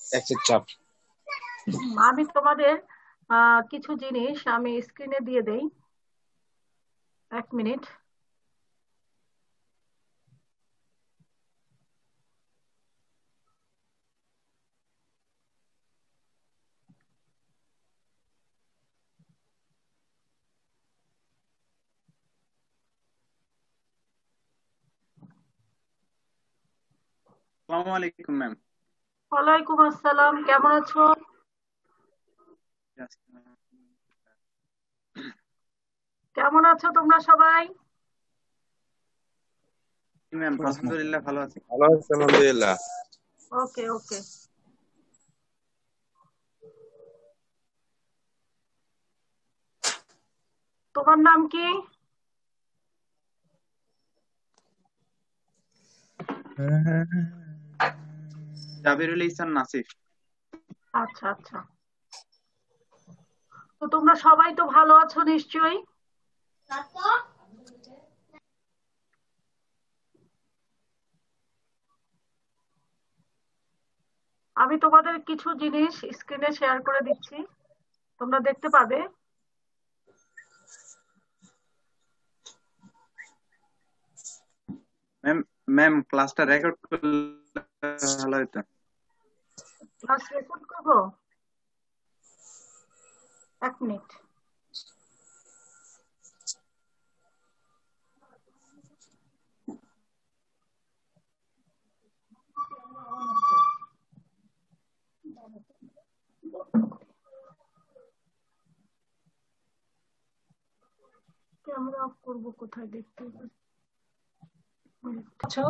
এক্সের চাপ। আমি তোমাদের কিছু জিনিস আমি স্ক্রিনে দিয়ে দেই, 1 মিনিট। আসসালামু আলাইকুম ম্যাম। ওয়ালাইকুম আসসালাম, কেমন আছো? কেমন আছো তোমরা সবাই? ম্যাম আলহামদুলিল্লাহ ভালো আছি। ভালো আছে আলহামদুলিল্লাহ। ওকে ওকে। তোমার নাম কি? জাবিরুল ইহসান নাসিফ। আচ্ছা আচ্ছা, তো তোমরা সবাই তো ভালো আছো নিশ্চয়ই? আমি তোমাদের কিছু জিনিস স্ক্রিনে শেয়ার করে দিচ্ছি, তোমরা দেখতে পাবে। ম্যাম ম্যাম ক্লাসটা রেকর্ড করলে ভালো হতো। ক্লাস রেকর্ড করবো? 1 মিনিট। ক্যামেরা অফ করবো কোথায় দেখতে আছো?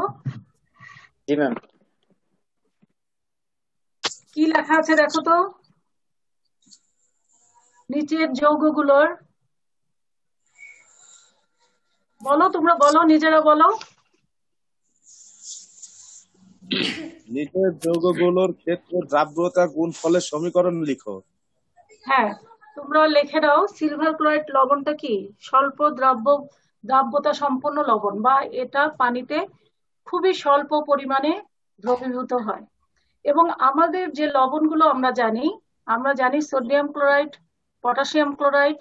জি ম্যাম। কি লেখা আছে দেখো তো নিচের যৌগগুলোর। বলো, তোমরা বলো, নিজেরা বলো। নিচের যৌগগুলোর ক্ষেত্রে দ্রাব্যতা গুণফলের সমীকরণ লিখো। হ্যাঁ, তোমরা লিখে দাও সিলভার ক্লোরাইড লবণটা কি স্বল্প দ্রাব্যতা সম্পন্ন লবণ, বা এটা পানিতে খুবই স্বল্প পরিমাণে দ্রবীভূত হয়। এবং আমাদের যে লবণগুলো আমরা জানি সোডিয়াম ক্লোরাইড, পটাশিয়াম ক্লোরাইড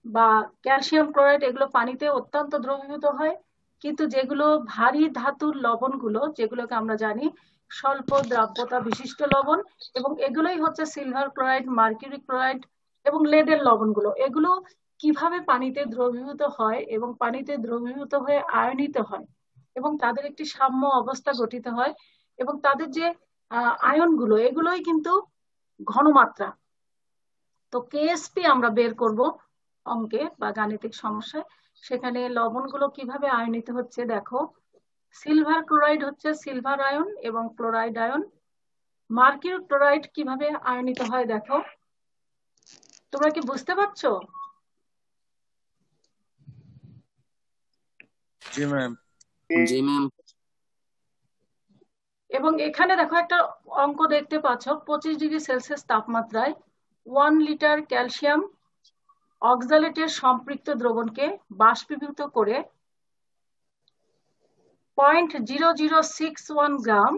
বা ক্যালসিয়াম ক্লোরাইড, এগুলো পানিতে অত্যন্ত দ্রবীভূত হয়। কিন্তু যেগুলো ভারী ধাতুর লবণগুলো, যেগুলোকে আমরা জানি স্বল্প দ্রাব্যতা বিশিষ্ট লবণ, এবং এগুলোই হচ্ছে সিলভার ক্লোরাইড, মার্কিউরি ক্লোরাইড এবং লেডের লবণগুলো, এগুলো কিভাবে পানিতে দ্রবীভূত হয় এবং পানিতে দ্রবীভূত হয়ে আয়নিত হয় এবং তাদের একটি সাম্য অবস্থা গঠিত হয়, এবং তাদের যে আয়নগুলো, এগুলোই কিন্তু ঘনমাত্রা। তো কেএসপি আমরা বের করব অঙ্কে বা গাণিতিক সমস্যায়। সেখানে লবণগুলো কিভাবে আয়নিত হচ্ছে দেখো। সিলভার ক্লোরাইড হচ্ছে সিলভার আয়ন এবং ক্লোরাইড আয়ন। মার্কিউরি ক্লোরাইড কিভাবে আয়নিত হয় দেখো। তোমরা কি বুঝতে পারছো? জি ম্যাম। জি ম্যাম। এবং এখানে দেখো একটা অঙ্ক দেখতে পাচ্ছ, 25 ডিগ্রি সেলসিয়াস তাপমাত্রায় 1 লিটার ক্যালসিয়াম অক্সালেটের সম্পৃক্ত দ্রবণকে বাষ্পীভূত করে 0.0061 গ্রাম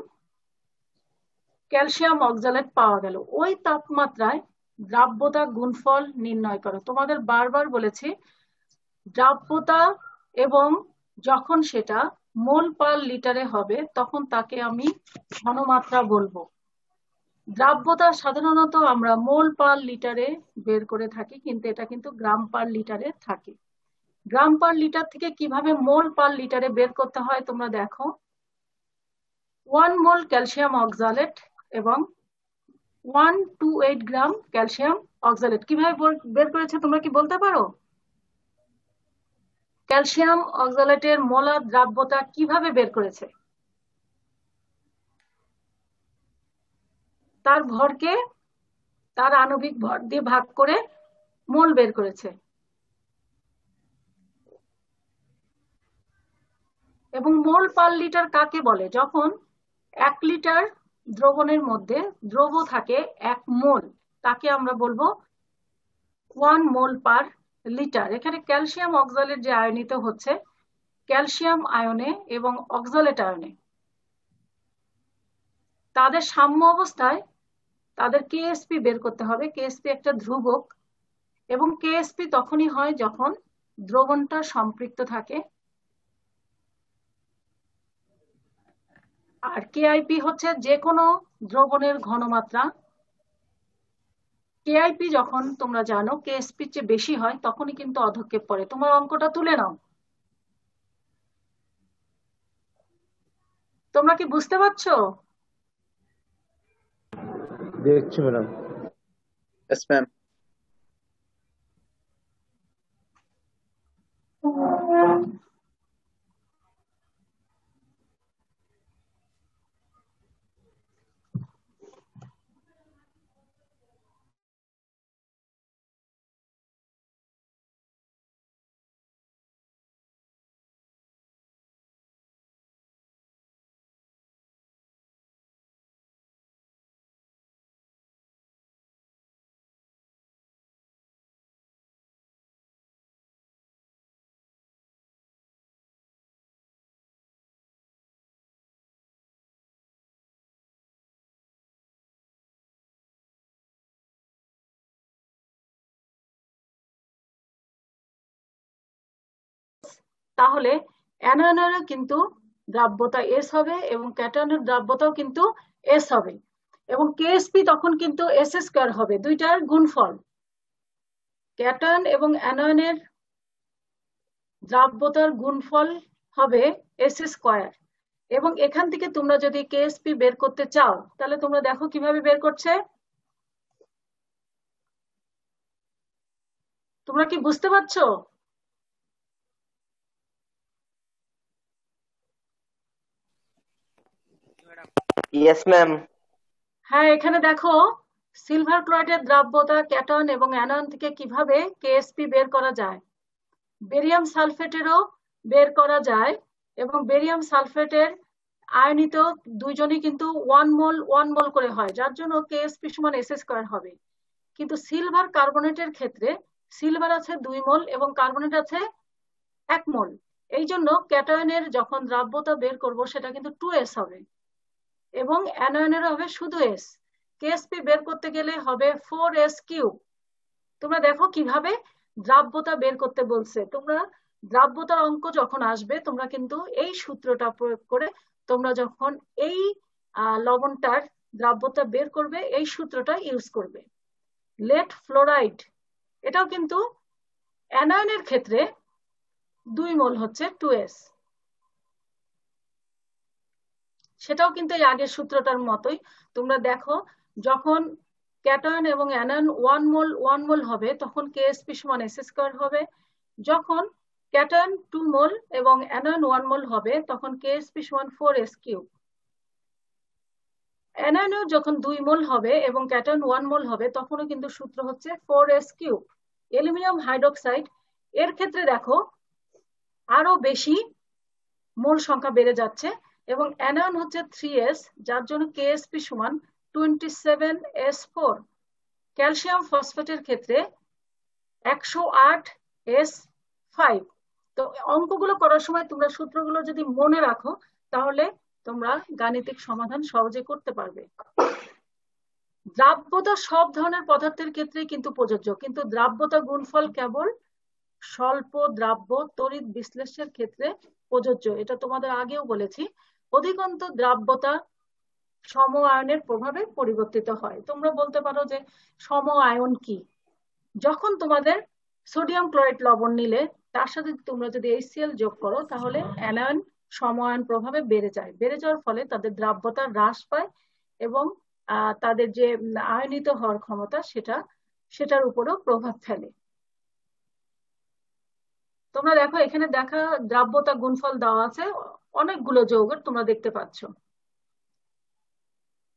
ক্যালসিয়াম অক্সালেট পাওয়া গেল। ওই তাপমাত্রায় দ্রাব্যতা গুণফল নির্ণয় করো। তোমাদের বারবার বলেছি দ্রাব্যতা, এবং যখন সেটা মোল পার লিটারে হবে তখন তাকে আমি ঘনমাত্রা বলবো। দ্রাব্যতা সাধারণত আমরা মোল পার লিটারে বের করে থাকি, কিন্তু এটা কিন্তু গ্রাম পার লিটারে থাকে। গ্রাম পার লিটার থেকে কিভাবে মোল পার লিটারে বের করতে হয় তোমরা দেখো। 1 মোল ক্যালসিয়াম অক্সালেট এবং 128 গ্রাম ক্যালসিয়াম অক্সালেট কিভাবে বের করেছে তোমরা কি বলতে পারো? ক্যালসিয়াম অক্সালেটের মোলার দ্রাব্যতা কিভাবে বের করেছে? তার ভরকে তার আণবিক ভর দিয়ে ভাগ করে মোল বের করেছে। এবং মোল পার লিটার কাকে বলে? যখন 1 লিটার দ্রবণের মধ্যে দ্রব থাকে 1 মোল, তাকে আমরা বলবো 1 মোল পার লিটার। এখানে ক্যালসিয়াম অক্সালেট যে আয়নিত হচ্ছে ক্যালসিয়াম আয়নে এবং অক্সালেট আয়নে, তাদের সাম্য অবস্থায় তাদের কেএসপি বের করতে হবে। কেএসপি একটা ধ্রুবক, এবং কেএসপি তখনই হয় যখন দ্রবণটা সম্পৃক্ত থাকে। আর কেআইপি হচ্ছে যে কোনো দ্রবণের ঘনমাত্রা। কেআইপি যখন তোমরা জানো কেএসপি চেয়ে বেশি হয় তখনই কিন্তু অধঃক্ষেপ পড়ে। তোমার অঙ্কটা তুলে নাও। তোমরা কি বুঝতে পারছো? দেখছি ম্যাডাম। Yes ma'am. তাহলে অ্যানায়নের কিন্তু দ্রাব্যতা এস হবে এবং ক্যাটায়নের দ্রাব্যতাও কিন্তু এস হবে, এবং কেএসপি তখন কিন্তু এস স্কয়ার হবে, দুইটার গুণফল। ক্যাটায়ন এবং অ্যানায়নের দ্রাব্যতার গুণফল হবে এস স্কয়ার। এবং এখান থেকে তোমরা যদি কেএসপি বের করতে চাও তাহলে তোমরা দেখো কিভাবে বের করছে। তোমরা কি বুঝতে পারছো? Yes ma'am. হ্যাঁ, এখানে দেখো সিলভার ক্লোরাইডের দ্রাব্যতা ক্যাটায়ন এবং অ্যানায়ন থেকে কিভাবে কেএসপি বের করা যায়। বেরিয়াম সালফেটেরও বের করা যায়, এবং বেরিয়াম সালফেটের আয়নিত দুইজনই কিন্তু 1 মোল করে হয়, যার জন্য কেএসপি সমান এস স্কয়ার হবে। কিন্তু সিলভার কার্বনেটের ক্ষেত্রে সিলভার আছে 2 মোল এবং কার্বনেট আছে 1 মোল। এই জন্য ক্যাটায়নের যখন দ্রাব্যতা বের করব সেটা কিন্তু 2s হবে, এবং অ্যানায়নের হবে শুধু এস। কেএসপি বের করতে গেলে হবে 4s³। তোমরা দেখো কিভাবে দ্রাব্যতা বের করতে বলছে। তোমরা দ্রাব্যতার অঙ্ক যখন আসবে তোমরা কিন্তু এই সূত্রটা প্রয়োগ করে তোমরা যখন এই লবণটার দ্রাব্যতা বের করবে এই সূত্রটা ইউজ করবে। লেড ফ্লোরাইড এটাও কিন্তু অ্যানায়নের ক্ষেত্রে 2 মোল হচ্ছে 2s, সেটাও কিন্তু এই আগের সূত্রটার মতোই। তোমরা দেখো যখন ক্যাটায়ন এবং অ্যানায়ন 1 মোল হবে তখন কেএসপি সমান এস স্কয়ার হবে। যখন ক্যাটায়ন 2 মোল এবং অ্যানায়ন 1 মোল হবে তখন কেএসপি সমান 4s³। অ্যানায়ন যখন 2 মোল হবে এবং ক্যাটায়ন 1 মোল হবে তখনও কিন্তু সূত্র হচ্ছে 4s³। অ্যালুমিনিয়াম হাইড্রোক্সাইড এর ক্ষেত্রে দেখো আরো বেশি মোল সংখ্যা বেড়ে যাচ্ছে, এবং অ্যানায়ন হচ্ছে 3s, যার জন্য কেএসপি সমান 27s4। ক্যালসিয়াম ফসফেটের ক্ষেত্রে 108s5। তো অঙ্কগুলো করার সময় তোমরা সূত্রগুলো যদি মনে রাখো তাহলে তোমরা গাণিতিক সমাধান সহজে করতে পারবে। দ্রাব্যতা সব ধরনের পদার্থের ক্ষেত্রে কিন্তু প্রযোজ্য, কিন্তু দ্রাব্যতা গুণফল কেবল স্বল্প দ্রাব্য তড়িৎ বিশ্লেষণের ক্ষেত্রে প্রযোজ্য। এটা তোমাদের আগেও বলেছি। অধিকন্ত দ্রাব্যতা সম আয়নের প্রভাবে পরিবর্তিত হয়। তোমরা বলতে পারো যে সম আয়ন কি? যখন তোমাদের সোডিয়াম ক্লোরাইড লবণ নিলে তার সাথে তোমরা যদি HCl যোগ করো তাহলে অ্যানায়ন সম আয়ন প্রভাবে বেড়ে যায়। বেড়ে যাওয়ার ফলে তাদের দ্রাব্যতা হ্রাস পায় এবং তাদের যে আয়নিত হওয়ার ক্ষমতা সেটার উপরও প্রভাব ফেলে। তোমরা দেখো এখানে দেখা দ্রাব্যতা গুণফল দেওয়া আছে অনেকগুলো যৌগের, তোমরা দেখতে পাচ্ছ।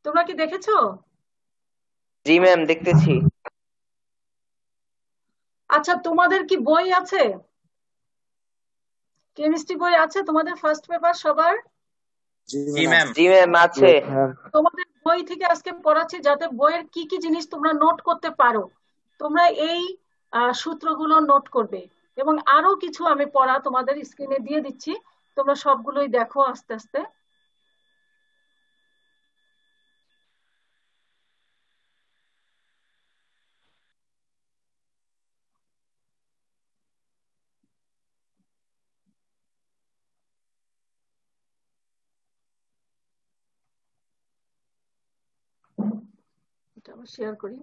তোমরা কি দেখেছো? जी मैम দেখতেছি। আচ্ছা, তোমাদের কি বই আছে? কেমিস্ট্রি বই আছে তোমাদের ফার্স্ট পেপার সবার? जी मैम। जी मैम আছে। তোমাদের বই থেকে আজকে পড়াচ্ছি যাতে বইয়ের কি কি জিনিস তোমরা নোট করতে পারো। তোমরা এই সূত্রগুলো নোট করবে, এবং আরো কিছু আমি পড়া তোমাদের স্ক্রিনে দিয়ে দিচ্ছি, তোমরা সবগুলোই দেখো আস্তে আস্তে। আবার শেয়ার করি।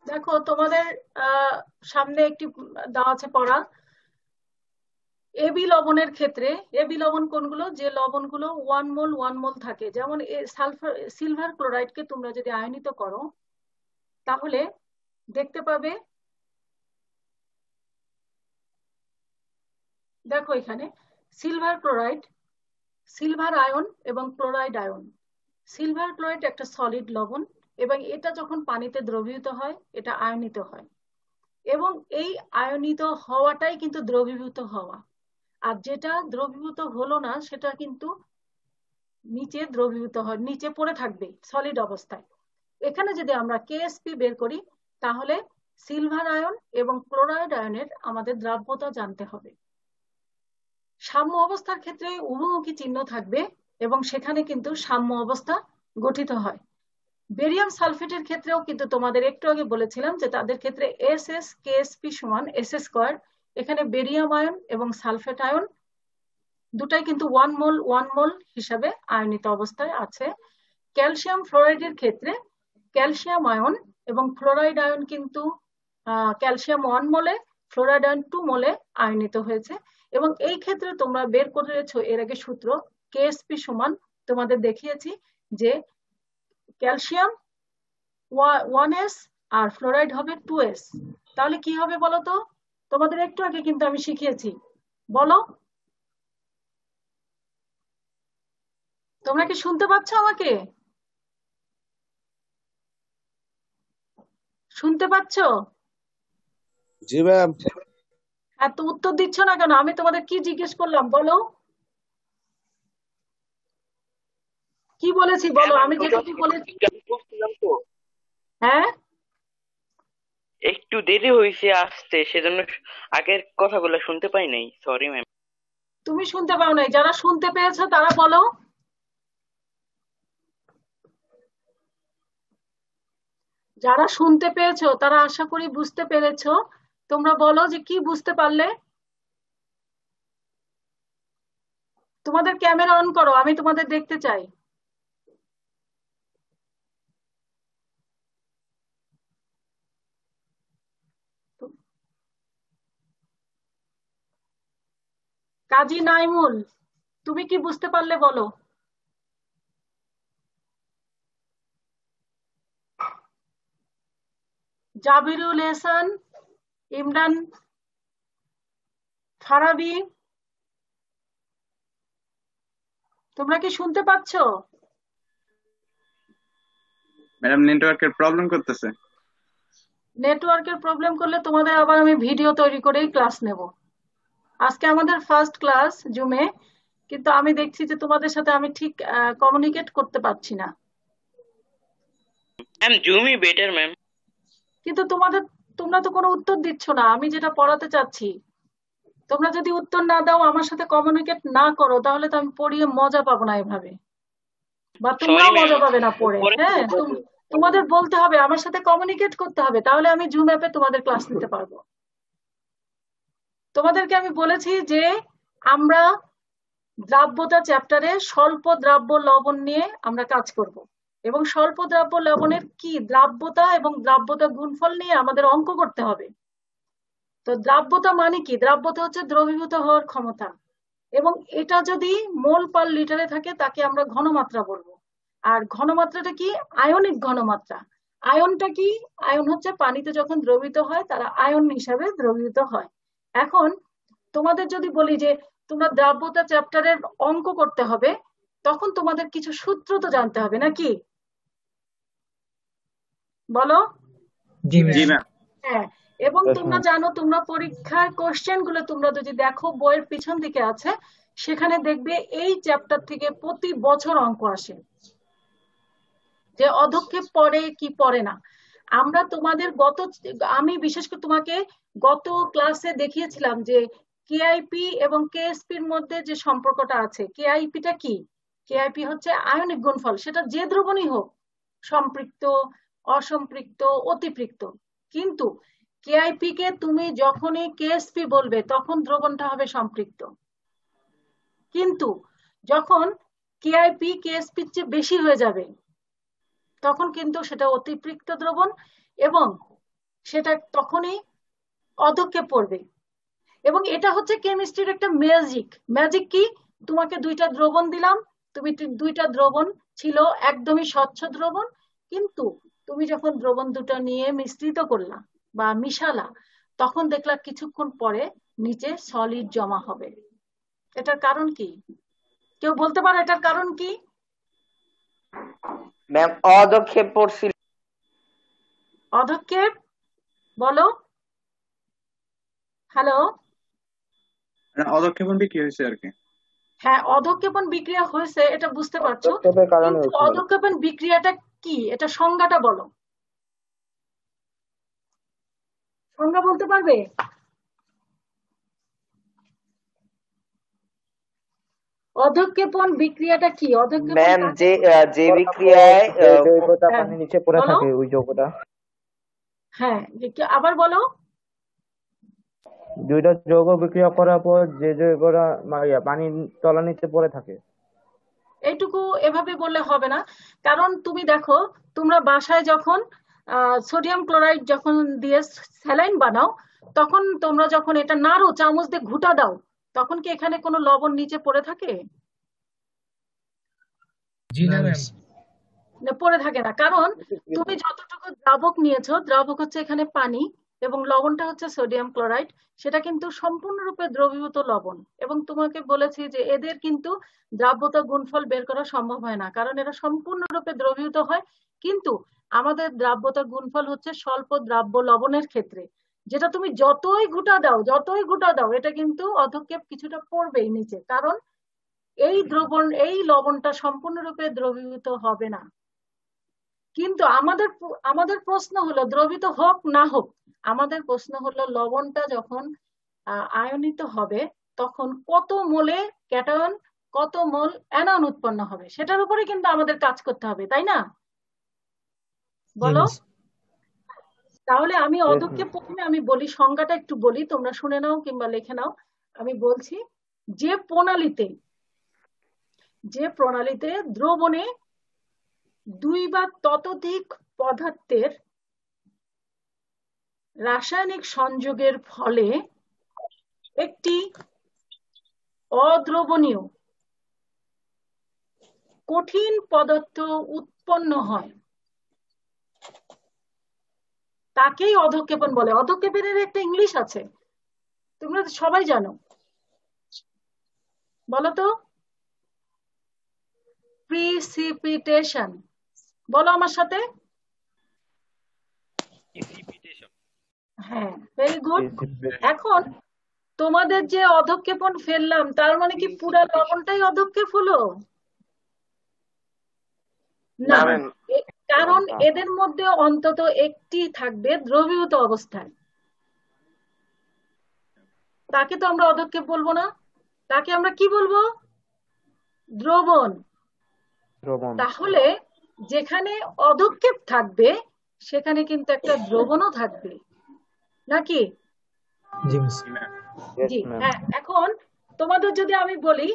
দেখো তোমাদের সামনে একটি দেওয়া আছে পড়া। এবি লবণের ক্ষেত্রে, এবি লবণ কোনগুলো? যে লবণগুলো 1 মোল থাকে। যেমন সিলভার ক্লোরাইডকে তোমরা যদি আয়নিত করো তাহলে দেখতে পাবে, দেখো এখানে সিলভার ক্লোরাইড, সিলভার আয়ন এবং ক্লোরাইড আয়ন। সিলভার ক্লোরাইড একটা সলিড লবণ এবং এটা যখন পানিতে দ্রবীভূত হয় এটা আয়নিত হয়, এবং এই আয়নিত হওয়াটাই কিন্তু দ্রবীভূত হওয়া। আর যেটা দ্রবীভূত হলো না সেটা কিন্তু নিচে দ্রবীভূত হয়, নিচে পড়ে থাকবে সলিড অবস্থায়। এখানে যদি আমরা কেএসপি বের করি তাহলে সিলভার আয়ন এবং ক্লোরাইড আয়নের আমাদের দ্রাব্যতা জানতে হবে। সাম্য অবস্থার ক্ষেত্রে উভমুখী চিহ্ন থাকবে এবং সেখানে কিন্তু সাম্য অবস্থা গঠিত হয়। বেরিয়াম সালফেটের ক্ষেত্রেও কিন্তু তোমাদের একটু আগে বলেছিলাম যে তাদের ক্ষেত্রে এসএস কেএসপি সমান এসএস স্কয়ার। এখানে বেরিয়াম আয়ন এবং সালফেট আয়ন দুটাই কিন্তু 1 মোল হিসাবে আয়নিত অবস্থায় আছে। ক্যালসিয়াম ফ্লোরাইডের ক্ষেত্রে ক্যালসিয়াম আয়ন এবং ফ্লোরাইড আয়ন কিন্তু ক্যালসিয়াম 1 মোলে, ফ্লোরাইড আয়ন 2 মোলে আয়নিত হয়েছে। এবং এই ক্ষেত্রে তোমরা বের করেছো এর আগে সূত্র কেএসপি সমান, তোমাদের দেখিয়েছি যে ক্যালসিয়াম 1s আর ফ্লোরাইড হবে 2s। তাহলে কি হবে বলো তো? তোমাদের একটু আগে কিন্তু আমি শিখিয়েছি, বলো। তোমরা কি শুনতে পাচ্ছ আমাকে? শুনতে পাচ্ছ? জি ম্যাম। এত উত্তর দিচ্ছ না কেন? আমি তোমাদের কি জিজ্ঞেস করলাম বলো? কি বলেছি বলো? আমি যেটুকু বলেছি। হ্যাঁ, একটু দেরি হয়েছে আসতে, সেজন্য আগের কথাগুলো শুনতে পাই নাই, সরি ম্যাম। তুমি শুনতে পাও নাই, যারা শুনতে পেয়েছো তারা বলো। যারা শুনতে পেয়েছো তারা আশা করি বুঝতে পেরেছো। তোমরা বলো যে কি বুঝতে পারলে। তোমাদের ক্যামেরা অন করো, আমি তোমাদের দেখতে চাই। কাজী নাইমুল, তুমি কি বুঝতে পারলে বলো। জাবিরুল এহসান, ইমরান ফারাবি, তোমরা কি শুনতে পাচ্ছ? ম্যাডাম নেটওয়ার্কের প্রবলেম করতেছে। নেটওয়ার্কের প্রবলেম করলে তোমাদের আবার আমি ভিডিও তৈরি করেই ক্লাস নেব। আজকে আমাদের ফার্স্ট ক্লাস জুমে, কিন্তু আমি দেখছি যে তোমাদের সাথে আমি ঠিক কমিউনিকেট করতে পারছি না। ম্যাম জুমই বেটার ম্যাম। কিন্তু তোমরা তো কোনো উত্তর দিচ্ছ না আমি যেটা পড়াতে চাচ্ছি। তোমরা যদি উত্তর না দাও, আমার সাথে কমিউনিকেট না করো, তাহলে তো আমি পড়িয়ে মজা পাবো না এভাবে, বা তোমরাও মজা পাবে না পড়ে। হ্যাঁ, তোমাদের বলতে হবে, আমার সাথে কমিউনিকেট করতে হবে, তাহলে আমি জুম অ্যাপে তোমাদের ক্লাস নিতে পারবো। তোমাদেরকে আমি বলেছি যে আমরা দ্রাব্যতা চ্যাপ্টারে স্বল্প দ্রাব্য লবণ নিয়ে আমরা কাজ করব, এবং স্বল্প দ্রাব্য লবণের কি দ্রাব্যতা এবং দ্রাব্যতা গুণফল নিয়ে আমাদের অঙ্ক করতে হবে। তো দ্রাব্যতা মানে কি? দ্রাব্যতা হচ্ছে দ্রবীভূত হওয়ার ক্ষমতা, এবং এটা যদি মোল পার লিটারে থাকে তাকে আমরা ঘনমাত্রা বলবো। আর ঘনমাত্রাটা কি? আয়নিক ঘনমাত্রা। আয়নটা কি? আয়ন হচ্ছে পানিতে যখন দ্রবীভূত হয় তারা আয়ন হিসাবে দ্রবীভূত হয়। এখন তোমাদের যদি বলি যে তোমরা দ্রাব্যতা চ্যাপ্টারের অঙ্ক করতে হবে, তখন তোমাদের কিছু সূত্র তো জানতে হবে নাকি, বলো? জি ম্যাম। হ্যাঁ, এবং তোমরা জানো, তোমরা পরীক্ষার কোশ্চেন গুলো তোমরা যদি দেখো বইয়ের পিছন দিকে আছে, সেখানে দেখবে এই চ্যাপ্টার থেকে প্রতি বছর অঙ্ক আসে, যে অধক্ষেপ পড়ে কি পড়ে না। আমরা তোমাদের আমি বিশেষ করে তোমাকে গত ক্লাসে দেখিয়েছিলাম যে কেআইপি এবং কেএসপির মধ্যে যে সম্পর্কটা আছে। কেআইপিটা কি? কেআইপি হচ্ছে আয়নিক গুণফল, সেটা যে দ্রবণই হোক, সম্পৃক্ত, অসম্পৃক্ত, অতিপৃক্ত। কিন্তু কেআইপি কে তুমি যখনই কেএসপি বলবে তখন দ্রবণটা হবে সম্পৃক্ত। কিন্তু যখন কেআইপি কেএসপির চেয়ে বেশি হয়ে যাবে তখন কিন্তু সেটা অতিপৃক্ত দ্রবণ এবং সেটা তখনই অধক্ষেপ পড়বে। এবং এটা হচ্ছে কেমিস্ট্রির একটা ম্যাজিক কি? তোমাকে দুইটা দ্রবণ দিলাম, তুমি দুইটা দ্রবণ ছিল একদমই স্বচ্ছ দ্রবণ, কিন্তু তুমি যখন দ্রবণ দুটো নিয়ে মিশ্রিত করলা বা মিশালা তখন দেখলা কিছুক্ষণ পরে নিচে সলিড জমা হবে। এটার কারণ কি? কেউ বলতে পারো এটার কারণ কি? ম্যাম অধক্ষেপ পড়ছিল। অধক্ষেপ বলো। হ্যালো, অধক্ষেপণ বিক্রি হয়েছে আর কি। হ্যাঁ, অধক্ষেপণ বিক্রিয়া হয়েছে, এটা বুঝতে পারছো, অধক্ষেপের কারণে কিন্তু হয়েছিল। অধক্ষেপণ বিক্রিয়াটা কি? এটা সংজ্ঞাটা বলো, সংজ্ঞা বলতে পারবে? অধক্ষেপণ বিক্রিয়াটা কি? অধক্ষেপণ ম্যাম কাকে যে বলে? যে বিক্রিয়ায় যে জৈবতা হ্যাঁ, পানির নিচে পড়ে বলো। থাকে ওই যৌগটা। হ্যাঁ, আবার বলো। দুইটা যৌগ বিক্রিয়া করার পর যে যৌগটা পানির তলানিতে পড়ে থাকে। এইটুকু এভাবে বললে হবে না, কারণ তুমি দেখো, তোমরা বাসায় যখন সোডিয়াম ক্লোরাইড যখন দিয়ে স্যালাইন বানাও তখন তোমরা যখন এটা নাড়ো, চামচ দিয়ে ঘুটা দাও, তখন কি এখানে কোনো লবণ নিচে পড়ে থাকে? জি না ম্যাম। না, পড়ে থাকে না, কারণ তুমি যতটুকু দ্রাবক নিয়েছো, দ্রাবক হচ্ছে এখানে পানি এবং লবণটা হচ্ছে সোডিয়াম ক্লোরাইড, সেটা কিন্তু সম্পূর্ণরূপে দ্রবীভূত লবণ। এবং তোমাকে বলেছি যে এদের কিন্তু দ্রাব্যতা গুণফল বের করা সম্ভব হয় না, কারণ এরা সম্পূর্ণরূপে দ্রবীভূত হয়। কিন্তু আমাদের দ্রাব্যতা গুণফল হচ্ছে স্বল্প দ্রাব্য লবণের ক্ষেত্রে, যেটা তুমি যতই ঘুটা দাও এটা কিন্তু অধক্ষেপ কিছুটা পড়বেই নিচে, কারণ এই লবণটা সম্পূর্ণরূপে দ্রবীভূত হবে না। কিন্তু আমাদের প্রশ্ন হলো, দ্রবীভূত হোক না হোক, আমাদের প্রশ্ন হলো লবণটা যখন আয়নিত হবে তখন কত মোলে ক্যাটায়ন, কত মোল অ্যানায়ন উৎপন্ন হবে, সেটার উপরে কিন্তু আমাদের কাজ করতে হবে, তাই না? বলো। তাহলে আমি অধক্ষেপ প্রথমে আমি বলি, সংজ্ঞাটা একটু বলি, তোমরা শুনে নাও কিংবা লিখে নাও। আমি বলছি, যে প্রণালীতে দ্রবণে দুই বা ততোধিক পদার্থের রাসায়নিক সংযোগের ফলে একটি অদ্রবণীয় কঠিন পদার্থ উৎপন্ন হয় তাকেই অধক্ষেপণ বলে। অধক্ষেপণের একটা ইংলিশ আছে, তোমরা সবাই জানো, বলো তো। প্রিসিপিটেশন, বলো আমার সাথে। হ্যাঁ, ভেরি গুড। এখন তোমাদের যে অধক্ষেপণ ফেললাম তার মানে কি পুরা লবণটাই অধক্ষেপ হলো? না, কারণ এদের মধ্যে অন্তত একটি থাকবে দ্রবীভূত অবস্থায়, তাকে তো আমরা অধক্ষেপ বলবো না, তাকে আমরা কি বলবো? দ্রবণ। তাহলে যেখানে অধক্ষেপ থাকবে সেখানে কিন্তু একটা দ্রবণও থাকবে, নাকি? জি হ্যাঁ। এখন তোমাদের যদি আমি বলি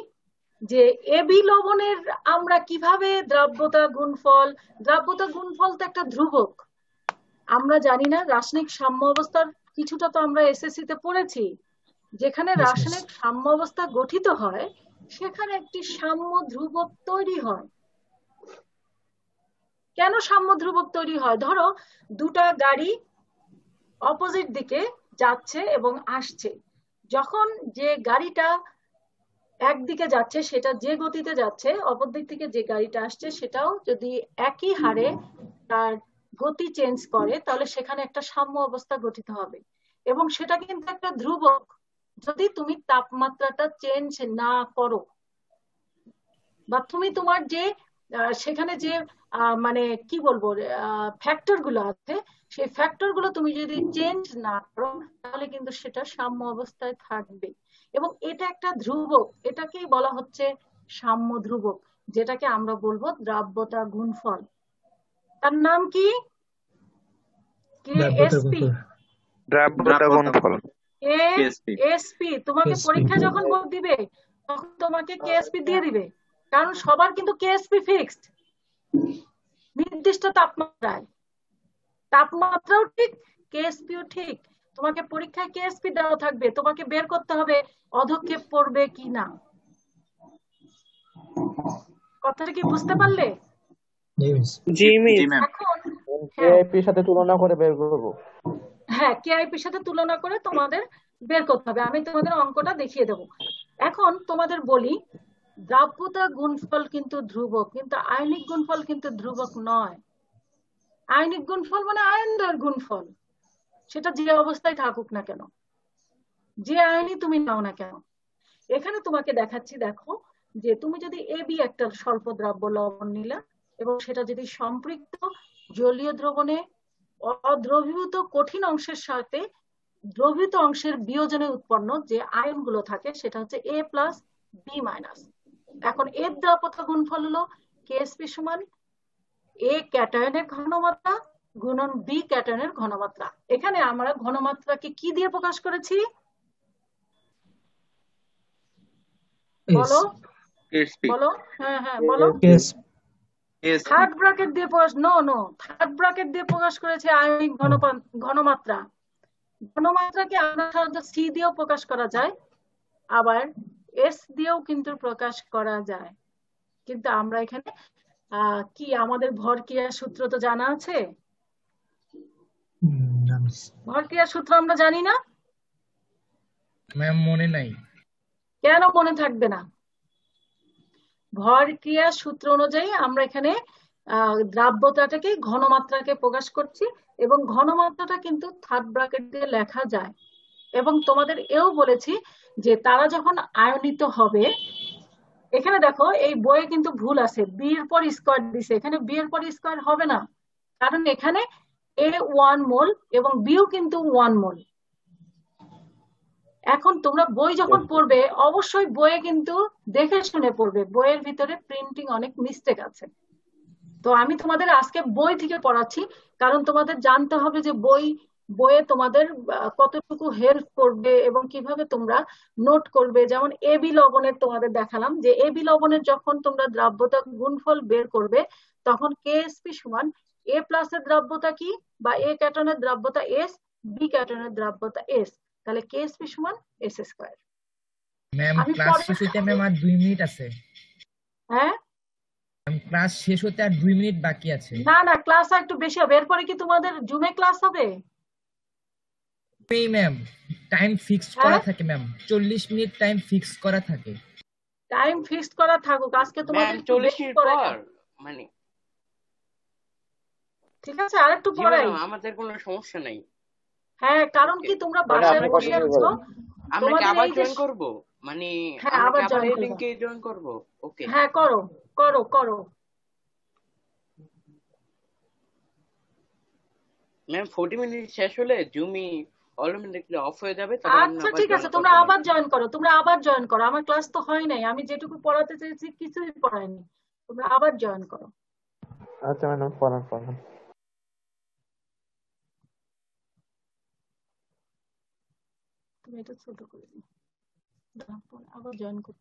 যে এবি লবণের আমরা কিভাবে দ্রাব্যতা গুণফল তো একটা ধ্রুবক, আমরা জানি না রাসায়নিক সাম্য অবস্থার কিছুটা তো আমরা এসএসসি তে পড়েছি, যেখানে রাসায়নিক সাম্য অবস্থা গঠিত হয় সেখানে একটি সাম্য ধ্রুবক তৈরি হয়। কেন সাম্য ধ্রুবক তৈরি হয়? ধরো দুটা গাড়ি অপোজিট দিকে যাচ্ছে এবং আসছে, যখন যে গাড়িটা একদিকে যাচ্ছে সেটা যে গতিতে যাচ্ছে, অপর দিক থেকে যে গাড়িটা আসছে সেটাও যদি একই হারে তার গতি চেঞ্জ করে তাহলে সেখানে একটা সাম্য অবস্থা গঠিত হবে। এবং সেটা কিন্তু একটা ধ্রুবক যদি তুমি তাপমাত্রাটা চেঞ্জ না করো, বা তুমি তোমার যে সেখানে যে মানে কি বলবো ফ্যাক্টর গুলো আছে, সেই ফ্যাক্টর গুলো তুমি যদি চেঞ্জ না করো তাহলে কিন্তু সেটা সাম্য অবস্থায় থাকবে। এবং এটা একটা ধ্রুবক, এটাকেই বলা হচ্ছে সাম্য ধ্রুবক, যেটাকে আমরা বলবো দ্রাব্যতা গুণফল। তার নাম কি? কেএসপি। দ্রাব্যতা গুণফল। কেএসপি তোমাকে পরীক্ষা যখন দিবে তখন তোমাকে কেএসপি দিয়ে দিবে, কারণ সবার কিন্তু কেএসপি ফিক্সড নির্দিষ্ট তাপমাত্রায়। তাপমাত্রাও ঠিক, কেএসপিও ঠিক। তোমাকে পরীক্ষায় কেএসপি দেওয়া থাকবে, তোমাকে বের করতে হবে অধক্ষেপ পড়বে কি না। কথাটা কি বুঝতে পারলে? জি মিস। এখন কেআইপির সাথে তুলনা করে বের করবো। হ্যাঁ, কেআইপির সাথে তুলনা করে তোমাদের বের করতে হবে। আমি তোমাদের অঙ্কটা দেখিয়ে দেবো। এখন তোমাদের বলি, দ্রাব্যতা গুণফল কিন্তু ধ্রুবক, কিন্তু আয়নিক গুণফল কিন্তু ধ্রুবক নয়। আয়নিক গুণফল মানে আয়নদ্বয়ের গুণফল, সেটা যে অবস্থায় থাকুক না কেন, যে আয়নই তুমি নাও না কেন। এখানে তোমাকে দেখাচ্ছি, দেখো যে তুমি যদি এবি একটা স্বল্প দ্রাব্য লবণ নিলা এবং সেটা যদি সম্পৃক্ত জলীয় দ্রবণে অদ্রবীভূত কঠিন অংশের সাথে দ্রবীভূত অংশের বিয়োজনে উৎপন্ন যে আয়ন গুলো থাকে সেটা হচ্ছে এ প্লাস বি মাইনাস। এখন এর দ্রাব্যতা গুণফল হলো কেএসপি সমান এ ক্যাটায়নের ঘনমাত্রা গুণন বি ক্যাটায়নের ঘনমাত্রা। এখানে আমরা ঘনমাত্রাকে কি দিয়ে প্রকাশ করেছি বলো? বলো, হ্যাঁ হ্যাঁ বলো। থার্ড ব্র্যাকেট দিয়ে প্রকাশ, নো থার্ড ব্র্যাকেট দিয়ে প্রকাশ করেছে আয়নিক ঘনমাত্রা। ঘনমাত্রাকে আমরা সাধারণত সি দিয়েও প্রকাশ করা যায়, আবার এস দিয়েও কিন্তু প্রকাশ করা যায়। কিন্তু আমরা এখানে কি আমাদের ভরক্রিয়ার সূত্র তো জানা আছে? ভরক্রিয়ার সূত্র আমরা জানি না ম্যাম, মনে নাই। কেন মনে থাকবে না? ভরক্রিয়ার সূত্র অনুযায়ী আমরা এখানে দ্রাব্যতাটাকে ঘনমাত্রাকে প্রকাশ করছি, এবং ঘনমাত্রাটা কিন্তু থার্ড ব্র্যাকেট দিয়ে লেখা যায়। এবং তোমাদের এও বলেছি যে তারা যখন আয়নিত হবে, এখানে দেখো এই বইয়ে কিন্তু ভুল আছে, বি এর পর স্কয়ার দিছে, এখানে বি এর পর স্কয়ার হবে না, কারণ এখানে এ 1 মোল এবং বিও কিন্তু 1 মোল। এখন তোমরা বই যখন পড়বে অবশ্যই বইয়ে কিন্তু দেখে শুনে পড়বে, বইয়ের ভিতরে প্রিন্টিং অনেক মিস্টেক আছে। তো আমি তোমাদের আজকে বই থেকে পড়াচ্ছি, কারণ তোমাদের জানতে হবে যে বইয়ে তোমাদের কতটুকু হেল্প করবে এবং কিভাবে তোমরা নোট করবে। যেমন এবি লবণের তোমাদের দেখালাম যে এবি লবণের যখন তোমরা দ্রাব্যতা গুণফল বের করবে তখন কেএসপি সমান এ প্লাসের দ্রাব্যতা কি, বা এ ক্যাটনের দ্রাব্যতা এস, বি ক্যাটনের দ্রাব্যতা এস, তাহলে কেএসপি সমান এস স্কয়ার। ম্যাম, ক্লাস শেষ হতে ম্যাম আর 2 মিনিট আছে। হ্যাঁ, ক্লাস শেষ হতে আর 2 মিনিট বাকি আছে। না ক্লাস আর একটু বেশি হবে। এরপরে কি তোমাদের জুমে ক্লাস হবে? এই ম্যাম, টাইম ফিক্স করা থাকে ম্যাম, 40 মিনিট টাইম ফিক্স করা থাকে। টাইম ফিক্সড করা থাকুক, আজকে তোমাদের 40 মিনিট পর মানে ঠিক আছে, আর একটু পড়াই, আমাদের কোনো সমস্যা নাই। হ্যাঁ, কারণ কি তোমরা বাসায় বসে আছো, আমরা কি আবার জয়েন করব? মানে হ্যাঁ, আমরা আবার কি আবার এই জয়েন লিংকে জয়েন করব? ওকে, হ্যাঁ করো করো করো। ম্যাম 40 মিনিট শেষ হলে জুমি অটোমেটিক্যালি অফ হয়ে যাবে। আচ্ছা ঠিক আছে, তোমরা আবার জয়েন করো, তোমরা আবার জয়েন করো। আমার ক্লাস তো হয় নাই, আমি যেটুকু পড়াতে চেয়েছি কিছুই পড়াইনি, তোমরা আবার জয়েন করো। আচ্ছা ম্যাডাম, পড়ান। তুমি এটা ছোট করে দিও, আবার জয়েন করো।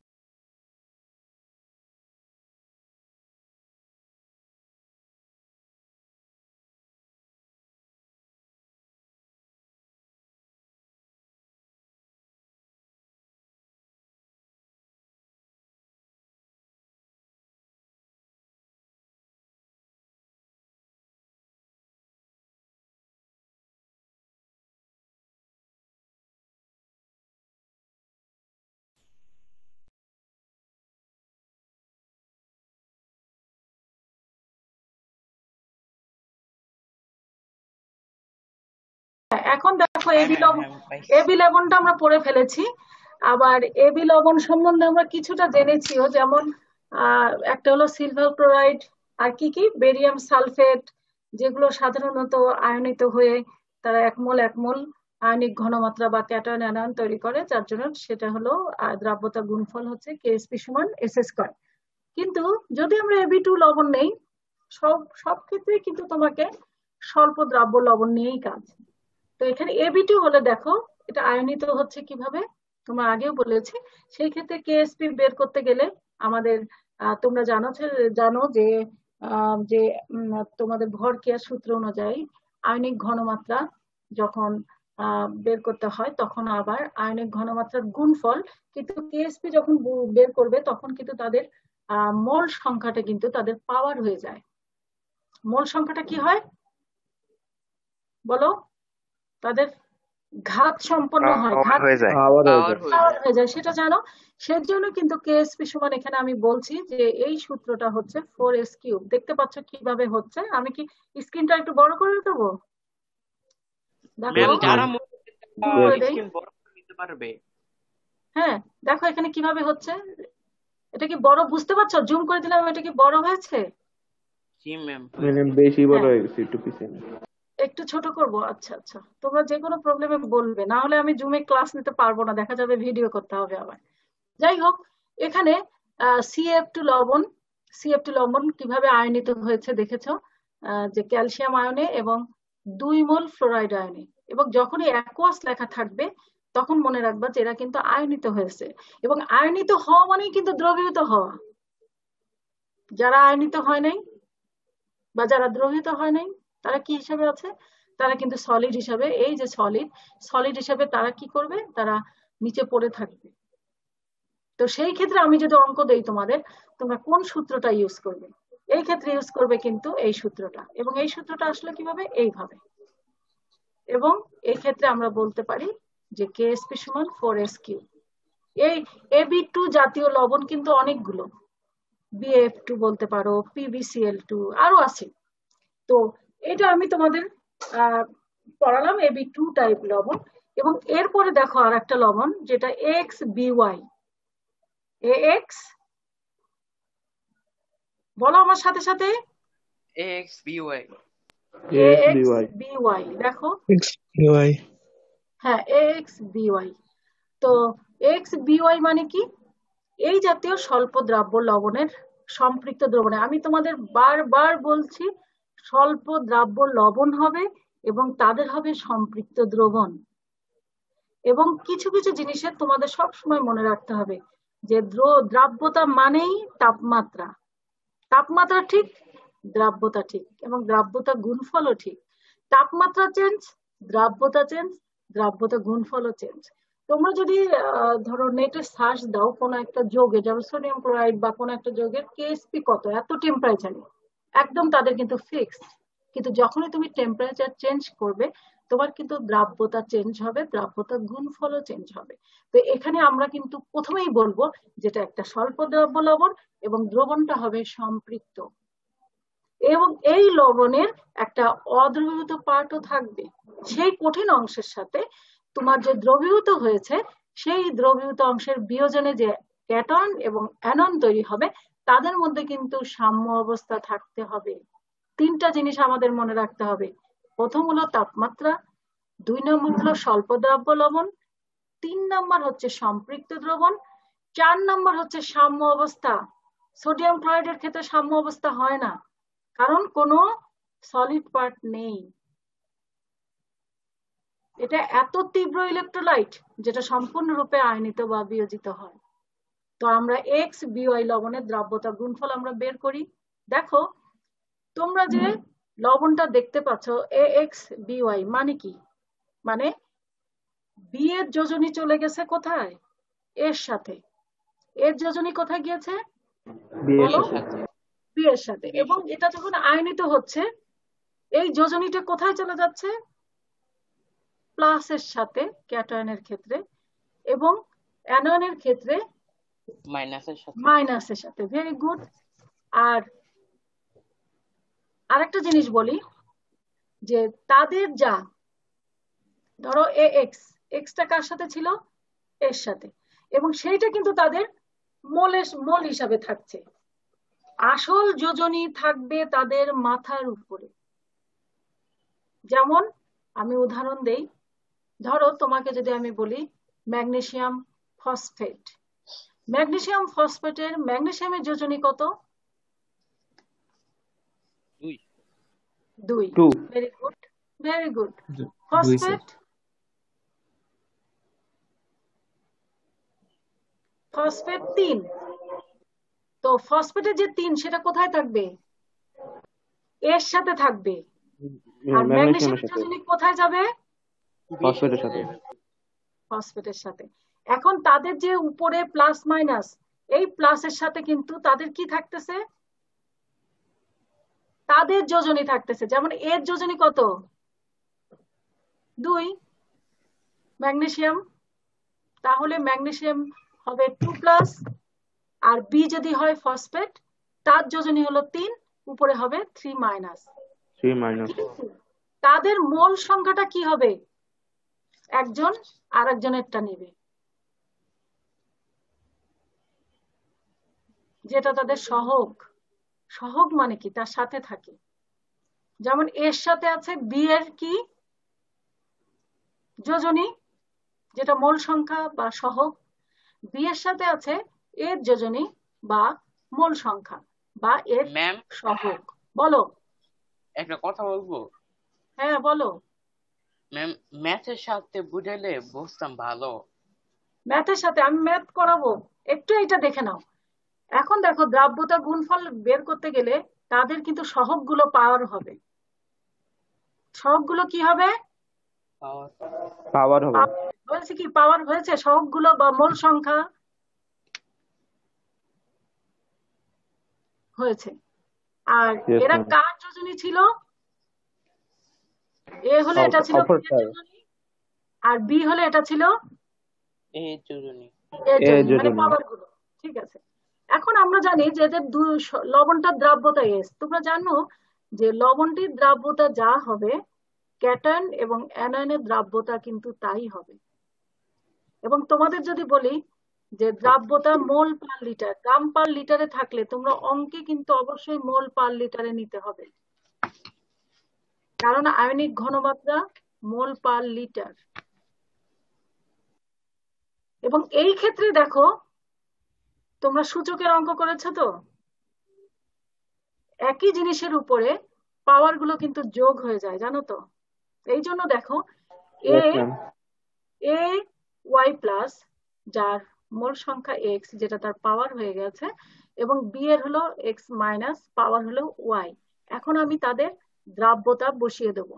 এখন দেখো এবি লবণটা আমরা পড়ে ফেলেছি। আবার এবি লবণ সম্বন্ধে আমরা কিছুটা জেনেছিও, যেমন একটা হলো সিলভার ক্লোরাইড, আর কি কি বেরিয়াম সালফেট, যেগুলো সাধারণত আয়নিত হয়ে তারা একমোল একমোল আয়নিক ঘনমাত্রা বা ক্যাটায়ন অ্যানায়ন তৈরি করে, যার জন্য সেটা হলো দ্রাব্যতা গুণফল হচ্ছে কেএসপি সমান এস স্কয়ার। কিন্তু যদি আমরা Ab2 লবণ নেই, সব সব ক্ষেত্রে কিন্তু তোমাকে স্বল্প দ্রাব্য লবণ নিয়েই কাজ। তো এখানে Ab2 হলে দেখো এটা আয়নিত হচ্ছে কিভাবে, তোমরা আগেও বলেছি। সেই ক্ষেত্রে কেএসপি বের করতে গেলে আমাদের তোমরা জানো যে যে তোমাদের ভরক্রিয়ার সূত্র অনুযায়ী আয়নিক ঘনমাত্রা যখন বের করতে হয় তখন আবার আয়নিক ঘনমাত্রার গুণফল, কিন্তু কেএসপি যখন বের করবে তখন কিন্তু তাদের মোল সংখ্যাটা কিন্তু তাদের পাওয়ার হয়ে যায়। মোল সংখ্যাটা কি হয় বলো? তাদের ঘাত সম্পন্ন হয়, ঘাত হয়ে যায়। পাওয়ার হয়ে যায়, সেটা জানো। সেজন্য কিন্তু কেএসপি সমান এখানে আমি বলছি যে এই সূত্রটা হচ্ছে 4s3। দেখতে পাচ্ছ কিভাবে হচ্ছে? আমি কি স্ক্রিনটা একটু বড় করে দেবো? দেখো যারা স্ক্রিন বড় করে নিতে পারবে। হ্যাঁ দেখো এখানে কিভাবে হচ্ছে, এটা কি বড় বুঝতে পারছো? জুম করে দিলাম, এটা কি বড় হয়েছে? জি ম্যাম, বেশি বড় হয়ে গেছে, একটু পিছনে একটু ছোট করব। আচ্ছা আচ্ছা, তোমরা যে কোনো প্রবলেমে বলবে, না হলে আমি জুমে ক্লাস নিতে পারবো না, দেখা যাবে ভিডিও করতে হবে আবার। যাই হোক, এখানে CF2 লবণ কিভাবে আয়নিত হয়েছে দেখেছো, যে ক্যালসিয়াম আয়নে এবং 2 মোল ফ্লোরাইড আয়নে। এবং যখনই অ্যাকুয়াস লেখা থাকবে তখন মনে রাখবা যে এরা কিন্তু আয়নিত হয়েছে। এবং আয়নিত হওয়া মানেই কিন্তু দ্রবীভূত হওয়া। যারা আয়নিত হয় নাই বা যারা দ্রবীভূত হয় নাই তারা কি হিসাবে আছে? তারা কিন্তু সলিড হিসাবে, এই যে সলিড হিসাবে তারা কি করবে? তারা নিচে পড়ে থাকবে। তো সেই ক্ষেত্রে আমি যদি অঙ্ক দেই তোমাদের, তোমরা কোন সূত্রটা ইউজ করবে? এই ক্ষেত্রে ইউজ করবে কিন্তু এই সূত্রটা। এবং এই সূত্রটা আসলে কিভাবে? এইভাবে। এবং এই ক্ষেত্রে আমরা বলতে পারি যে কেএসপি সমান 4s3। এই Ab2 জাতীয় লবণ কিন্তু অনেকগুলো, BF2 বলতে পারো, PbCl2 আরো আছে। তো এটা আমি তোমাদের পড়ালাম Ab2 টাইপ লবণ। এবং এরপরে দেখো আর একটা লবণ যেটা AXBY। AX বলো আমার সাথে সাথে, AXBY। AXBY দেখো, হ্যাঁ AXBY। তো AXBY মানে কি? এই জাতীয় স্বল্প দ্রাব্য লবণের সম্পৃক্ত দ্রবণে, আমি তোমাদের বারবার বলছি স্বল্প দ্রাব্য লবণ হবে এবং তাদের হবে সম্পৃক্ত দ্রবণ। এবং কিছু কিছু জিনিসের তোমাদের সব সময় মনে রাখতে হবে যে দ্রাব্যতা মানেই তাপমাত্রা, তাপমাত্রা ঠিক, দ্রাব্যতা ঠিক, এবং দ্রাব্যতা গুণফলও ঠিক। তাপমাত্রা চেঞ্জ, দ্রাব্যতা চেঞ্জ, দ্রাব্যতা গুণফলও চেঞ্জ। তোমরা যদি ধরো নেটে সার্চ দাও কোনো একটা যৌগে, যেমন সোডিয়াম ক্লোরাইড বা কোনো একটা যৌগের কেএসপি কত, এত টেম্পারেচারে, একদম তাদের কিন্তু ফিক্সড। কিন্তু যখনই তুমি টেম্পারেচার চেঞ্জ করবে তোমার কিন্তু দ্রাব্যতা চেঞ্জ হবে, দ্রাব্যতা গুণফলও চেঞ্জ হবে। তো এখানে আমরা কিন্তু প্রথমেই বলবো যেটা একটা স্বল্প দ্রাব্য লবণ এবং দ্রবণটা হবে সম্পৃক্ত। এবং এই লবণের একটা অদ্রবীভূত পার্টও থাকবে। সেই কঠিন অংশের সাথে তোমার যে দ্রবীভূত হয়েছে সেই দ্রবীভূত অংশের বিয়োজনে যে ক্যাটয়ন এবং অ্যানয়ন তৈরি হবে তাদের মধ্যে কিন্তু সাম্য অবস্থা থাকতে হবে। তিনটা জিনিস আমাদের মনে রাখতে হবে। প্রথম হলো তাপমাত্রা, 2 নম্বর হলো স্বল্প দ্রাব্য লবণ, 3 নম্বর হচ্ছে সম্পৃক্ত দ্রবণ, 4 নম্বর হচ্ছে সাম্য অবস্থা। সোডিয়াম ক্লোরাইডের ক্ষেত্রে সাম্য অবস্থা হয় না, কারণ কোনো সলিড পার্ট নেই। এটা এত তীব্র ইলেকট্রোলাইট যেটা সম্পূর্ণরূপে আয়নিত বা বিয়োজিত হয়। তো আমরা XBY লবণের দ্রাব্যতা গুণফল আমরা বের করি। দেখো তোমরা যে লবণটা দেখতে পাচ্ছ AXBY মানে কি? মানে বি এর যোজনী চলে গেছে কোথায়? এর সাথে। এর যোজনী কোথায় গিয়েছে? বি এর সাথে। এবং এটা যখন আয়নিত হচ্ছে এই যোজনীটা কোথায় চলে যাচ্ছে? প্লাসের সাথে ক্যাটায়নের ক্ষেত্রে, এবং অ্যানায়নের ক্ষেত্রে মাইনাসের সাথে। Very good. আর আরেকটা জিনিস বলি যে তাদের যা ধরো এক্সটা কার সাথে ছিল? এর সাথে, এবং সেইটা কিন্তু তাদের মোল হিসাবে থাকছে। আসল যোজনী থাকবে তাদের মাথার উপরে। যেমন আমি উদাহরণ দেই, ধরো তোমাকে যদি আমি বলি ম্যাগনেসিয়াম ফসফেট, ম্যাগনেসিয়াম ফসফেটের ম্যাগনেসিয়ামের যোজনী কত? 2। 2। Very good, very good. 2 sir. Phosphate, phosphate 3। তো ফসফেটের যে 3 সেটা কোথায় থাকবে? এর সাথে থাকবে। আর ম্যাগনেসিয়ামের ম্যাগনেসিয়ামের সাথে, যোজনী কোথায় যাবে? ফসফেটের সাথে। ফসফেটের সাথে। এখন তাদের যে উপরে প্লাস মাইনাস, এই প্লাসের সাথে কিন্তু তাদের কি থাকতেছে? তাদের যোজনী থাকতেছে। যেমন এর যোজনী কত? 2 ম্যাগনেসিয়াম, তাহলে ম্যাগনেসিয়াম হবে 2+। আর বি যদি হয় ফসফেট, তার যোজনী হলো 3, উপরে হবে 3-। 3-। কিন্তু তাদের মোল সংখ্যাটা কি হবে? একজন আরেকজনেরটা নেবে, যেটা তাদের সহগ। সহগ মানে কি? তার সাথে থাকে। যেমন এর সাথে আছে বি এর কি যোজনী, যেটা মোল সংখ্যা বা সহগ। বি এর সাথে আছে এর যোজনী বা মোল সংখ্যা বা এর ম্যাম, সহগ। বলো। একটা কথা বলবো? হ্যাঁ বলো। ম্যাম, ম্যাথের সাথে বুঝাইলে বুঝতাম ভালো। ম্যাথের সাথে আমি ম্যাথ করাবো, একটু এটা দেখে নাও। এখন দেখো, দ্রাব্যতা গুণফল বের করতে গেলে তাদের কিন্তু সহগগুলো পাওয়ার হবে। সহগগুলো কি হবে? পাওয়ার হবে। হয়েছে কি? পাওয়ার হয়েছে। সহগগুলো বা মোল সংখ্যা হয়েছে। আর Yes, এরা ma'am. কার যোজনী ছিল? এ হলে এটা ছিল অপর বি এর side, যোজনী, আর বি হলে এটা ছিল এই যোজনী। এর এর যোজনী, মানে যোজনী। পাওয়ার গুলো। ঠিক আছে। এখন আমরা জানি যে এদের লবণটার দ্রাব্যতা এস। তোমরা জানো যে লবণটির দ্রাব্যতা যা হবে, ক্যাটায়ন এবং অ্যানায়নের দ্রাব্যতা কিন্তু তাই হবে। এবং তোমাদের যদি বলি যে দ্রাব্যতা মোল পার লিটার, গ্রাম পার লিটারে থাকলে তোমরা অঙ্কে কিন্তু অবশ্যই মোল পার লিটারে নিতে হবে, কারণ আয়নিক ঘনমাত্রা মোল পার লিটার। এবং এই ক্ষেত্রে দেখো, তোমরা সূচকের অঙ্ক করেছো তো, একই জিনিসের উপরে পাওয়ার গুলো কিন্তু যোগ হয়ে যায়, জানো তো। এই জন্য দেখো এ Yes, ma'am. A Y plus, যার মোল সংখ্যা এক্স, যেটা তার পাওয়ার হয়ে গেছে, এবং বি এর হলো এক্স মাইনাস, পাওয়ার হলো ওয়াই। এখন আমি তাদের দ্রাব্যতা বসিয়ে দেব,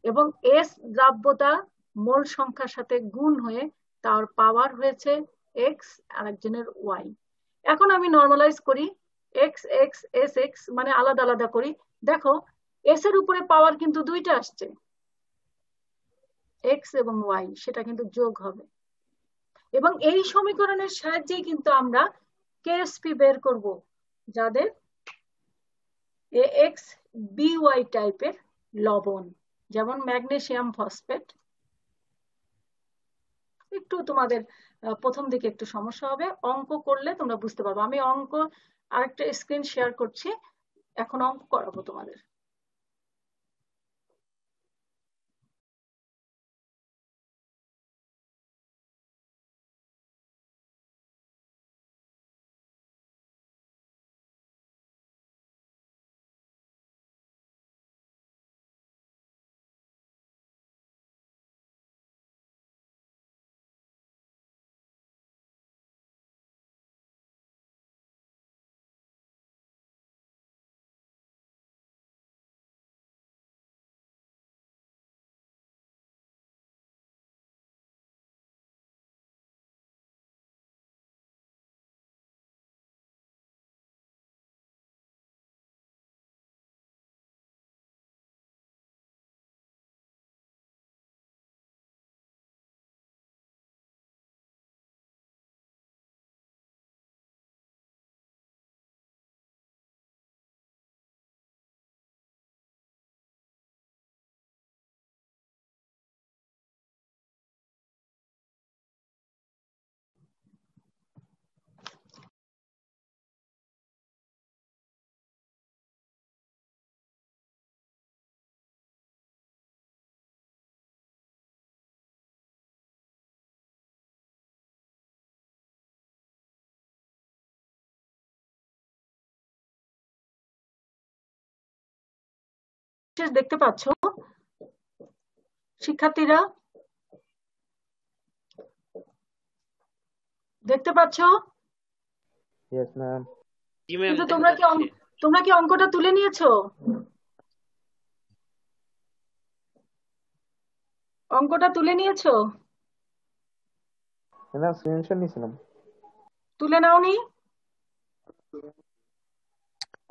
এবং এস দ্রাব্যতা মোল সংখ্যার সাথে গুণ হয়ে তার পাওয়ার হয়েছে এক্স, আরেকজনের ওয়াই। এখন আমি নর্মালাইজ করি, এক্স এক্স এস এক্স মানে আলাদা আলাদা করি। দেখো এস এর উপরে পাওয়ার কিন্তু 2টা আসছে, এক্স এবং ওয়াই, সেটা কিন্তু যোগ হবে। এবং এই সমীকরণের সাহায্যে কিন্তু আমরা কেএসপি বের করব, যাদের এ এক্স বি ওয়াই টাইপের লবণ, যেমন ম্যাগনেসিয়াম ফসফেট। একটু তোমাদের প্রথম দিকে একটু সমস্যা হবে, অঙ্ক করলে তোমরা বুঝতে পারবে। আমি অঙ্ক আরেকটা স্ক্রিন শেয়ার করছি, এখন অঙ্ক করাবো তোমাদের। দেখতে পাচ্ছ শিক্ষার্থীরা? দেখতে পাচ্ছ? Yes ma'am. জি ম্যাম, কিন্তু দেখা যাচ্ছে। তোমরা কি অঙ্কটা তুলে নিয়েছো? অঙ্কটা তুলে নিয়েছো? ম্যাম স্ক্রিনশট নিয়েছিলাম। তুলে নাওনি?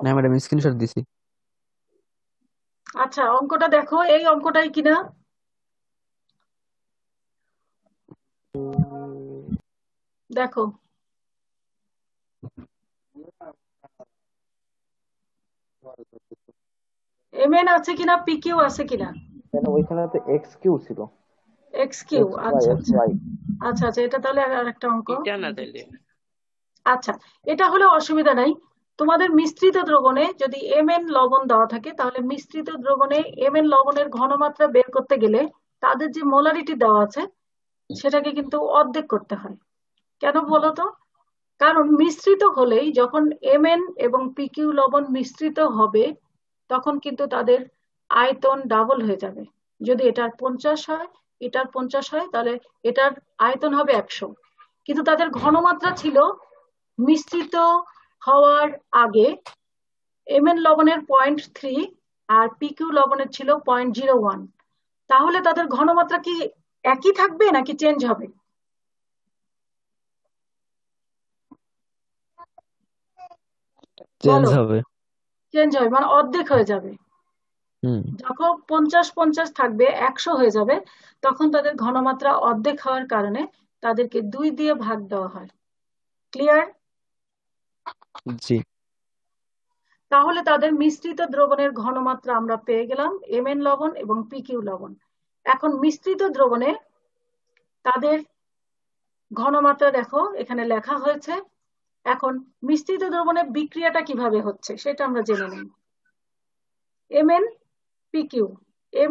না ম্যাডাম, স্ক্রিনশট দিছি। আচ্ছা, অঙ্কটা দেখো, এই অঙ্কটাই কিনা? দেখো, mn আছে কিনা, pq আছে কিনা? কেন ওইখানে তো এক্স কিউ ছিল। xq, আচ্ছা আচ্ছা আচ্ছা, এটা তাহলে আরেকটা অঙ্ক। এটা না তাইলে আচ্ছা, এটা হলে অসুবিধা নাই। তোমাদের মিশ্রিত দ্রবণে যদি mn লবণ দেওয়া থাকে, তাহলে মিশ্রিত দ্রবণে mn লবণের ঘনমাত্রা বের করতে গেলে তাদের যে মোলারিটি দেওয়া আছে সেটাকে কিন্তু অর্ধেক করতে হয়। কেন বলো তো? কারণ মিশ্রিত হলেই, যখন mn এবং pq লবণ মিশ্রিত হবে, তখন কিন্তু তাদের আয়তন ডাবল হয়ে যাবে। যদি এটার 50 হয়, এটার 50 হয়, তাহলে এটার আয়তন হবে 100। কিন্তু তাদের ঘনমাত্রা ছিল মিশ্রিত হওয়ার আগে mn লবণের 0.3 আর pq লবণের ছিল 0.01। তাহলে তাদের ঘনমাত্রা কি একই থাকবে নাকি চেঞ্জ হবে? চেঞ্জ হবে। চেঞ্জ হবে, মানে অর্ধেক হয়ে যাবে। যখন 50-50 থাকবে, 100 হয়ে যাবে, তখন তাদের ঘনমাত্রা অর্ধেক হওয়ার কারণে তাদেরকে 2 দিয়ে ভাগ দেওয়া হয়। ক্লিয়ার? জি। তাহলে তাদের মিশ্রিত দ্রবণের ঘনমাত্রা আমরা পেয়ে গেলাম mn লবণ এবং pq লবণ। এখন মিশ্রিত দ্রবণে তাদের ঘনমাত্রা দেখো এখানে লেখা হয়েছে। এখন মিশ্রিত দ্রবণে বিক্রিয়াটা কিভাবে হচ্ছে সেটা আমরা জেনে নিই। mn pq,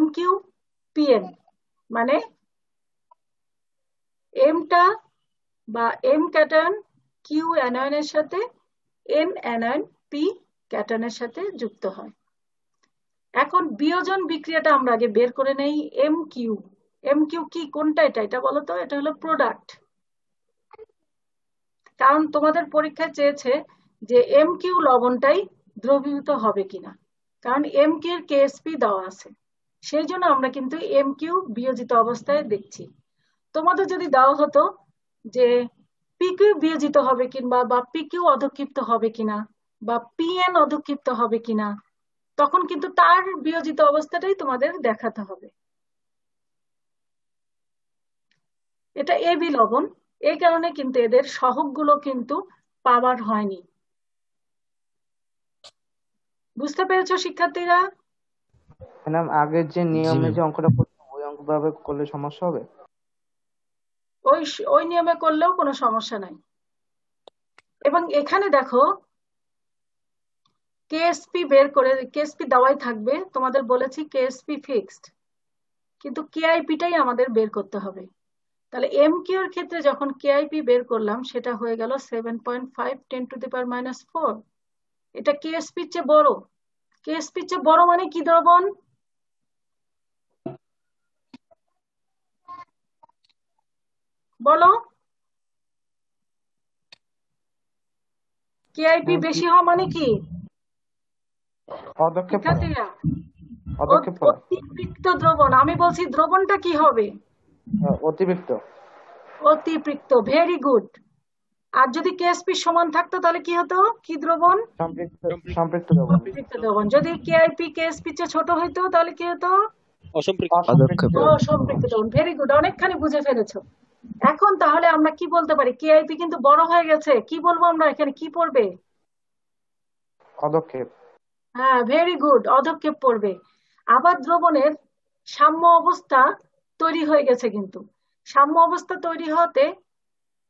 mq pn, মানে mটা বা m ক্যাটায়ন q অ্যানায়নের সাথে n অ্যানায়ন p ক্যাটায়নের সাথে যুক্ত হয়। এখন বিয়োজন বিক্রিয়াটা আমরা আগে বের করে নেই। mq, mq কি, কোনটা? এটা বলো তো। এটা হলো প্রোডাক্ট। কারণ তোমাদের পরীক্ষায় চেয়েছে যে mq লবণটাই দ্রবীভূত হবে কিনা, কারণ mq এর KSP দেওয়া আছে। সেই জন্য আমরা কিন্তু mq বিয়োজিত অবস্থায় দেখছি। তোমাদের যদি দেওয়া হতো যে pq বিয়োজিত হবে কিংবা বা pq অধক্ষিপ্ত হবে কিনা বা pn অধক্ষিপ্ত হবে কিনা, তখন কিন্তু তার বিয়োজিত অবস্থাটাই তোমাদের দেখাতে হবে। এটা এবি লবণ, এই কারণে কিন্তু এদের সহগগুলো কিন্তু পাওয়ার হয়নি। বুঝতে পেরেছো শিক্ষার্থীরা? ম্যাডাম আগের যে নিয়মে যে অঙ্কটা করতাম ওই অঙ্ক ভাবে করলে সমস্যা হবে? ওই নিয়মে করলেও কোনো সমস্যা নাই। এবং এখানে দেখো কেএসপি বের করে, কেএসপি দেওয়াই থাকবে, তোমাদের বলেছি কেএসপি ফিক্সড, কিন্তু কেআইপিটাই আমাদের বের করতে হবে। তাহলে এমকিউ এর ক্ষেত্রে যখন কেআইপি বের করলাম, সেটা হয়ে গেল 7.5 10⁻⁴। এটা কেএসপির চেয়ে বড়। কেএসপির চেয়ে বড় মানে কি দ্রবণ? বলো। কেআইপি বেশি হওয়া মানে কি? অতিরিক্ত দ্রবণ। আমি বলছি দ্রবণটা কি হবে? অতিরিক্ত। Very good. আর যদি কেএসপি সমান থাকতো তাহলে কি হতো? কি দ্রবণ? সম্পৃক্ত দ্রবণ। যদি কেআইপি কেএসপি চেয়ে ছোট হইতো তাহলে কি হতো? অসম্পৃক্ত দ্রবণ। ভেরি গুড, অনেকখানি বুঝে ফেলেছো। এখন তাহলে আমরা কি বলতে পারি? কেআইপি কিন্তু বড় হয়ে গেছে, কি বলবো আমরা এখানে? কি পড়বে? অধক্ষেপ। হ্যাঁ, ভেরি গুড, অধক্ষেপ পড়বে। আবার দ্রবণের সাম্য অবস্থা তৈরি হয়ে গেছে। কিন্তু সাম্য অবস্থা তৈরি হতে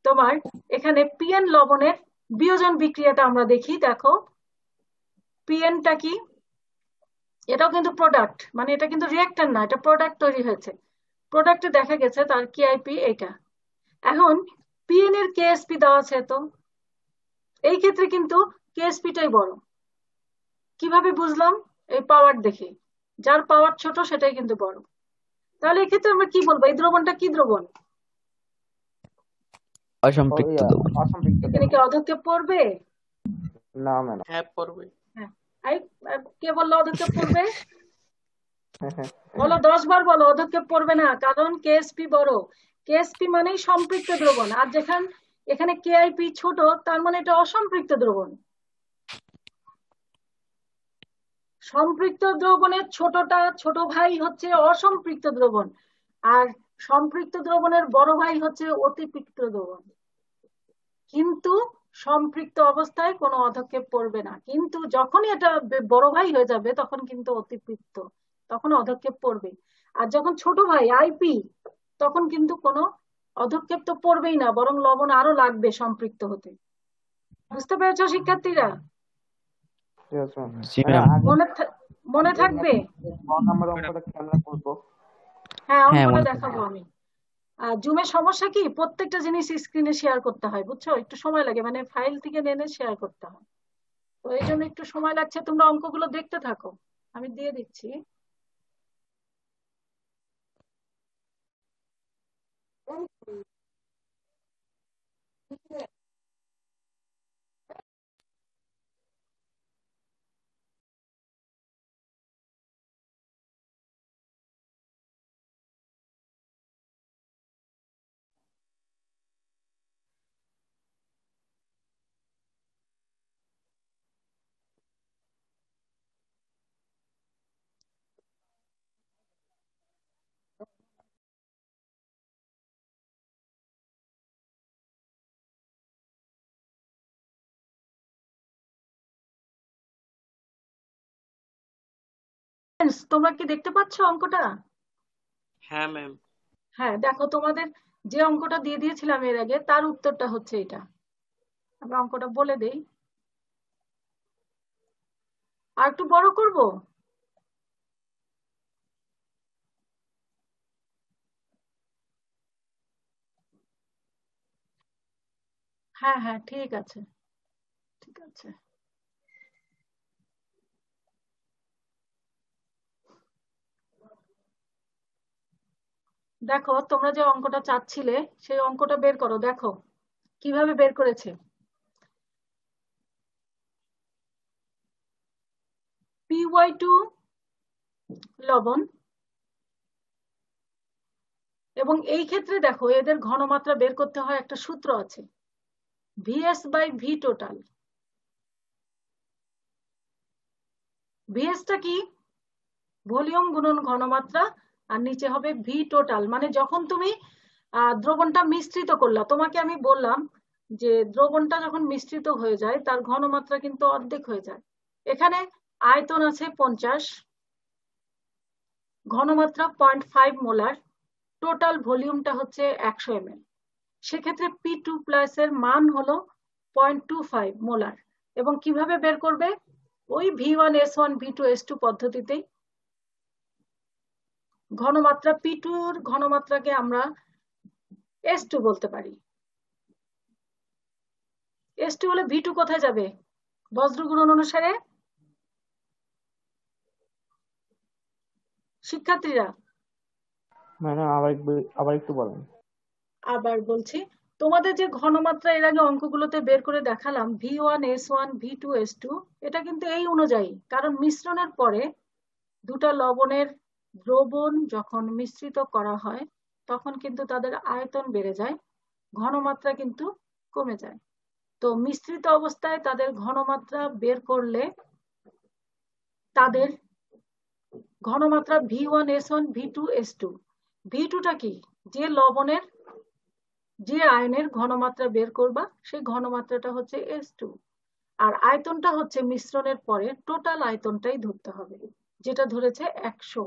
তোমার এখানে পিএন লবণের বিয়োজন বিক্রিয়াটা আমরা দেখি। দেখো পিএনটা কি? এটাও কিন্তু প্রোডাক্ট, মানে এটা কিন্তু রিঅ্যাক্টর না, এটা প্রোডাক্ট তৈরি হয়েছে। প্রোডাক্টে দেখা গেছে তার কেআইপি এটা। এখন পিএন এর কেএসপি দেওয়া আছে, তো এই ক্ষেত্রে কিন্তু কেএসপিটাই বড়। কিভাবে বুঝলাম? এই পাওয়ার দেখে। যার পাওয়ার ছোট সেটাই কিন্তু বড়। তাহলে এক্ষেত্রে আমরা কি বলবো, এই দ্রবণটা কি দ্রবণ? অসম্পৃক্ত দ্রবণ। অসম্পৃক্ত এখানে কি অধক্ষেপ পড়বে? না ম্যাডাম। হ্যাঁ পড়বে। হ্যাঁ, কে বললো অধক্ষেপ পড়বে? বলো 10 বার বলো অধক্ষেপ পড়বে না, কারণ কেএসপি বড়। কেএসপি মানেই সম্পৃক্ত দ্রবণ, আর এখানে কেআইপি ছোট, তার মানে এটা অসম্পৃক্ত দ্রবণ। সম্পৃক্ত দ্রবণের ছোট ভাই হচ্ছে অসম্পৃক্ত দ্রবণ, আর সম্পৃক্ত দ্রবণের বড় ভাই হচ্ছে অতিপৃক্ত দ্রবণ। কিন্তু সম্পৃক্ত অবস্থায় কোনো অধক্ষেপ পড়বে না, কিন্তু যখনই এটা বড় ভাই হয়ে যাবে তখন কিন্তু অতিপৃক্ত, তখন অধক্ষেপ পড়বে। আর যখন ছোট ভাই আইপি, তখন কিন্তু কোনো অধক্ষেপ তো পড়বেই না, বরং লবণ আরো লাগবে সম্পৃক্ত হতে। বুঝতে পেরেছো শিক্ষার্থীরা? জি ম্যাম। মনে থাকবে? হ্যাঁ, অঙ্কটা দেখাবো আমি। জুমের সমস্যা কি, প্রত্যেকটা জিনিস স্ক্রিনে শেয়ার করতে হয়, বুঝছো? একটু সময় লাগে, মানে ফাইল থেকে এনে শেয়ার করতে হয়, তো এই জন্য একটু সময় লাগছে। তোমরা অঙ্কগুলো দেখতে থাকো, আমি দিয়ে দিচ্ছি। তোমরা কি দেখতে পাচ্ছ অঙ্কটা? হ্যাঁ ম্যাম। হ্যাঁ, দেখো তোমাদের যে অঙ্কটা দিয়ে দিয়েছিলাম এর আগে, তার উত্তরটা হচ্ছে এটা। আমি অঙ্কটা বলে দেই, আর একটু বড় করব। হ্যাঁ হ্যাঁ, ঠিক আছে ঠিক আছে। দেখো তোমরা যে অঙ্কটা চাচ্ছিলে সেই অঙ্কটা বের করো, দেখো কিভাবে বের করেছে। PY2 লবণ, এবং এই ক্ষেত্রে দেখো এদের ঘনমাত্রা বের করতে হয়, একটা সূত্র আছে, VS/V টোটাল। VS টা কি? ভলিউম গুণন ঘনমাত্রা, আর নিচে হবে V টোটাল। মানে যখন তুমি দ্রবণটা মিশ্রিত করলা, তোমাকে আমি বললাম যে দ্রবণটা যখন মিশ্রিত হয়ে যায় তার ঘনমাত্রা কিন্তু অর্ধেক হয়ে যায়। এখানে আয়তন আছে 50, ঘনমাত্রা 0.5 মোলার, টোটাল ভলিউমটা হচ্ছে 100 ml। সেক্ষেত্রে P2+ এর মান হলো 0.25 মোলার। এবং কিভাবে বের করবে? ওই V1S1 V2S2 পদ্ধতিতেই। ঘনমাত্রা P2 এর ঘনমাত্রাকে আমরা S2 বলতে পারি। S2 হলে V2 কোথায় যাবে বজ্র গুণন অনুসারে? শিক্ষার্থীরা ম্যাডাম আবার একটু বলেন। আবার বলছি, তোমাদের যে ঘনমাত্রা এর আগে অঙ্কগুলোতে বের করে দেখালাম V1S1 V2S2, এটা কিন্তু এই অনুযায়ী, কারণ মিশ্রণের পরে দুটা লবণের দ্রবণ যখন মিশ্রিত করা হয় তখন কিন্তু তাদের আয়তন বেড়ে যায়, ঘনমাত্রা কিন্তু কমে যায়। তো মিশ্রিত অবস্থায় তাদের ঘনমাত্রা বের করলে তাদের ঘনমাত্রা V1S1 V2S2। V2টা কি? যে লবণের যে আয়নের ঘনমাত্রা বের করবা সেই ঘনমাত্রাটা হচ্ছে S2, আর আয়তনটা হচ্ছে মিশ্রণের পরে টোটাল আয়তনটাই ধরতে হবে, যেটা ধরেছে 100।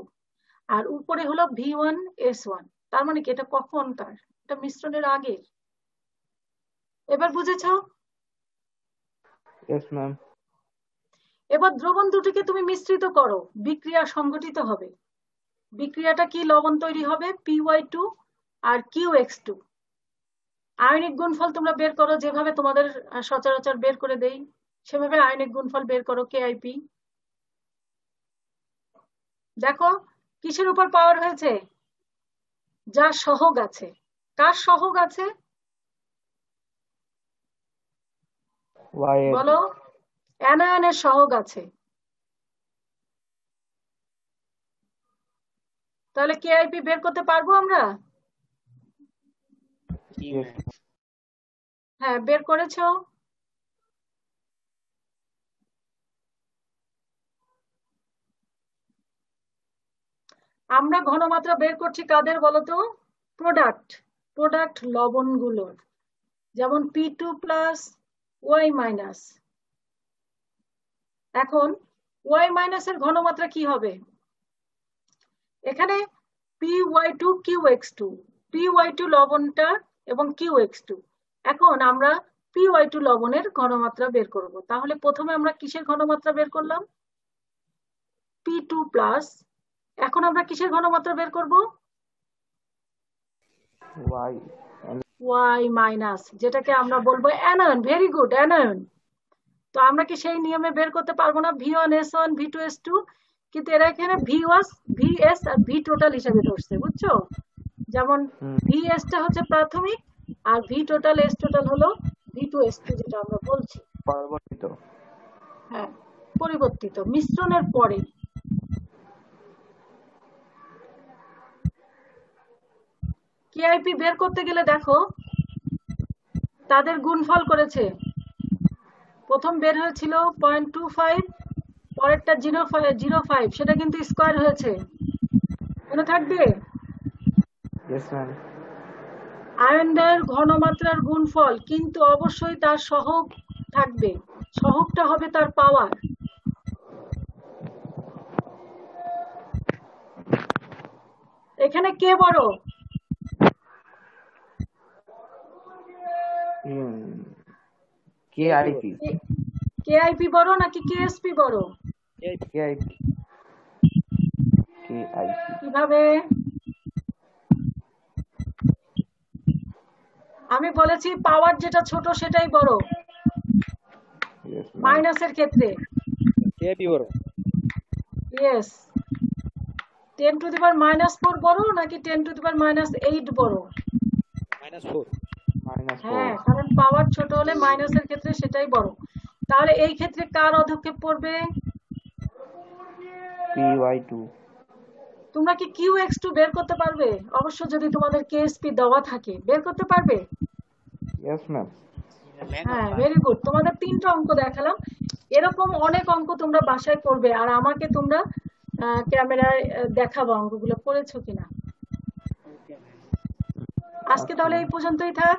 আর উপরে হলো V1S1, তার মানে কি এটা কখনকার? এটা মিশ্রণের আগের। এবার বুঝেছো? Yes ma'am. এবার দ্রবণ দুটিকে তুমি মিশ্রিত করো, বিক্রিয়া সংঘটিত হবে। বিক্রিয়াটা কি? লবণ তৈরি হবে PY2 আর QX2। আয়নিক গুণফল তোমরা বের করো, যেভাবে তোমাদের সচরাচর বের করে দেই সেভাবে আয়নিক গুণফল বের করো, KIP। দেখো কিসের উপর পাওয়ার হয়েছে? যা সহগ আছে। কার সহগ আছে ওয়াই এর বলো? অ্যানায়নের সহগ আছে। তাহলে কেআইপি বের করতে পারবো আমরা? হ্যাঁ, বের করেছো। আমরা ঘনমাত্রা বের করছি কাদের বলতো? প্রোডাক্ট লবণগুলোর, যেমন P2 প্লাস ওয়াই মাইনাস। এখন ওয়াই মাইনাসের ঘনমাত্রা কি হবে? এখানে PY2 QX2, PY2 লবণটা এবং QX2। এখন আমরা PY2 লবণের ঘনমাত্রা বের করব। তাহলে প্রথমে আমরা কিসের ঘনমাত্রা বের করলাম? P2 plus. এখন আমরা কিসের ঘনমাত্রা বের করব? ওয়াই মাইনাস, যেটাকে আমরা বলবো অ্যানায়ন। Very good, anion. তো আমরা কি সেই নিয়মে বের করতে পারবো না V1S1 V2S2? কিন্তু এরা এখানে VS আর V টোটাল হিসাবে ধরছে, বুঝছো? যেমন VS টা হচ্ছে প্রাথমিক আর V টোটাল S টোটাল হলো V2S2, যেটা আমরা বলছি পরিবর্তিত। হ্যাঁ, পরিবর্তিত মিশ্রণের পরে। কেআইপি বের করতে গেলে দেখো তাদের গুণফল করেছে। প্রথম বের হয়েছিল 0.25, পরেরটা 0.05, সেটা কিন্তু স্কয়ার হয়েছে, মনে থাকবে? Yes ma'am. আয়নদের ঘনমাত্রার গুণফল, কিন্তু অবশ্যই তার সহগ থাকবে। সহগটা হবে তার পাওয়ার। এখানে কে বড়? কেআইপি। কেআইপি বড় নাকি কেএসপি বড়? কেআইপি। কিভাবে? আমি বলেছি পাওয়ার যেটা ছোট সেটাই বড় মাইনাসের ক্ষেত্রে। কেআইপি বড়। ইয়েস। 10 টু দি পাওয়ার -4 বড় নাকি 10 টু দি পাওয়ার -8 বড়? -4। হ্যাঁ, কারণ পাওয়ার ছোট হলে মাইনাসের ক্ষেত্রে সেটাই বড়। তাহলে এই ক্ষেত্রে কার অধক্ষেপ পড়বে? PY2। তোমরা কি QX2 বের করতে পারবে? অবশ্য যদি তোমাদের KSP দেওয়া থাকে বের করতে পারবে? Yes ma'am. হ্যাঁ, ভেরি গুড। তোমাদের 3টা অঙ্ক দেখালাম। এরকম অনেক অঙ্ক তোমরা বাসায় করবে আর আমাকে তোমরা ক্যামেরায় দেখাবো অঙ্কগুলো করেছো কিনা। আজকে তাহলে এই পর্যন্তই থাক।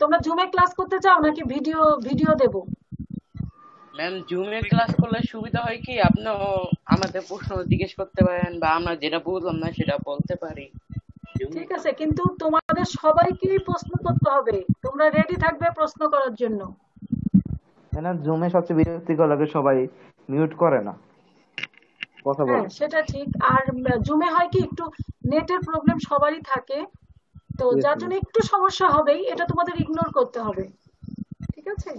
তোমরা জুমে ক্লাস করতে চাও নাকি ভিডিও দেব? ম্যাম, জুমে ক্লাস করলে সুবিধা হয় কি, আপনি আমাদের প্রশ্ন জিজ্ঞেস করতে পারেন বা আমরা যেটা বুঝলাম না সেটা বলতে পারি। ঠিক আছে, কিন্তু তোমাদের সবাইকেই প্রশ্ন করতে হবে। তোমরা রেডি থাকবে প্রশ্ন করার জন্য। না, জুমে সবচেয়ে বিরক্তিকর লাগে, সবাই মিউট করে না কথা বলে। হ্যাঁ, সেটা ঠিক। আর জুমে হয় কি একটু নেটের প্রবলেম সবারই থাকে, তো যার জন্য একটু সমস্যা হবেই, এটা তোমাদের ইগনোর করতে হবে। ঠিক আছে?